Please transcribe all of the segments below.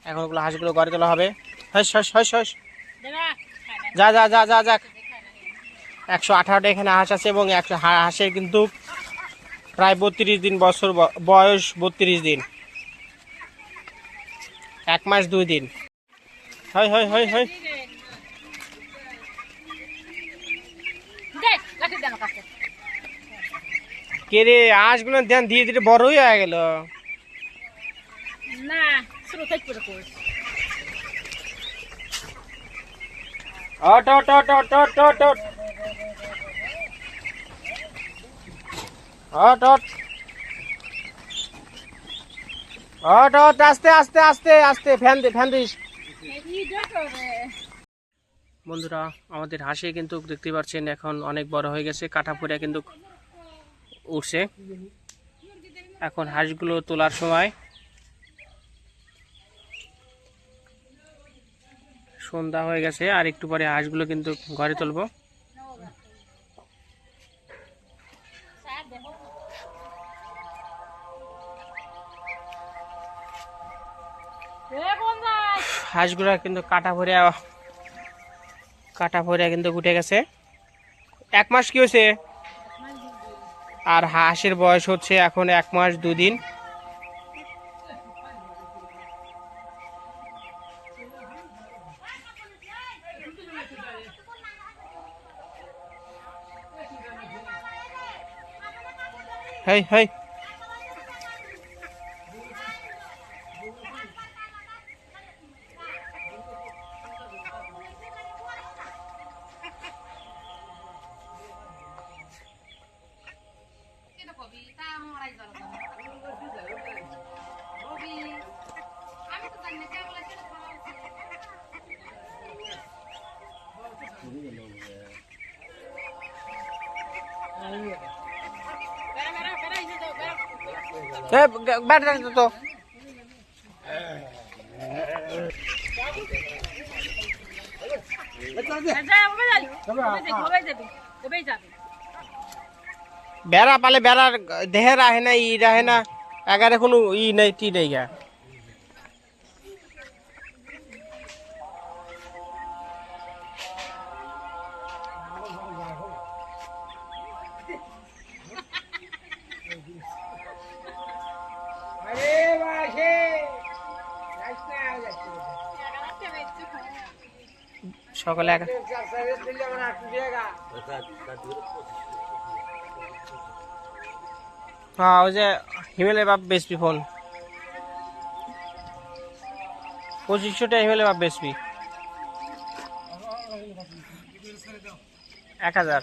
এখন ওগুলো হাঁসগুলো ঘরে তোলা হবে। হস হস হস হস, যা যা যা যা যাক। 118টা এখানে হাঁস আছে এবং হাঁসের কিন্তু প্রায় 32 দিন বছর বয়স, 32 দিন, 1 মাস 2 দিন। হয় হয় হয় হয়, কে রে হাঁসগুলো ধ্যান ধীরে ধীরে বড় হয়ে গেল না, ছোট থেকে করে অট অট অট অট অট অট অট অট অট অট অট, আস্তে আস্তে আস্তে আস্তে, ফ্যান দে ফ্যান দিস। বন্ধুরা, আমাদের হাঁসে কিন্তু দেখতে পাচ্ছেন এখন অনেক বড় হয়ে গেছে, কাটা পড়ে কিন্তু উঠছে। এখন হাঁসগুলো তোলার সময়, সন্ধ্যা হয়ে গেছে, আর একটু পরে হাঁসগুলো কিন্তু ঘরে তুলবো। হাঁসগুলো কিন্তু কাটা ভরে কিন্তু উঠে গেছে। 1 মাস কি হয়েছে, আর হাঁসের বয়স হচ্ছে এখন 1 মাস 2 দিন। হেই হেই, ব্যাটারি তো বেড়া পালে, বেড়ার দেহে রাহে না, ই রাহে না, এগারে কোনো ই নেই, টি নেই গা। সকালে হ্যাঁ, ওই যে হিমেলের বাপ বেসবি ফোন, 2500টা হিমেলের বাপ বেসবি, 1000।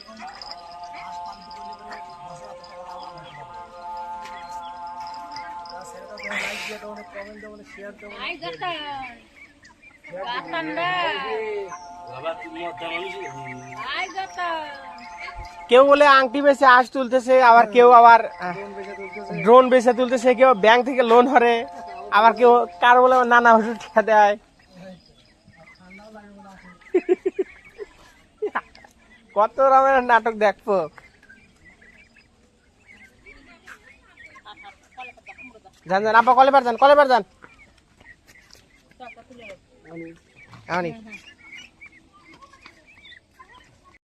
কেউ বলে আংটি বেচে হাঁস তুলতেছে, আবার কেউ আবার ড্রোন বেচে তুলতেছে, কেউ ব্যাংক থেকে লোন ধরে, আবার কেউ কার বলে নানা ওষুধ টিকা দেয়। কত রকমের নাটক দেখবো। যান যান আপা, কলেবার যান, কলেবার যান।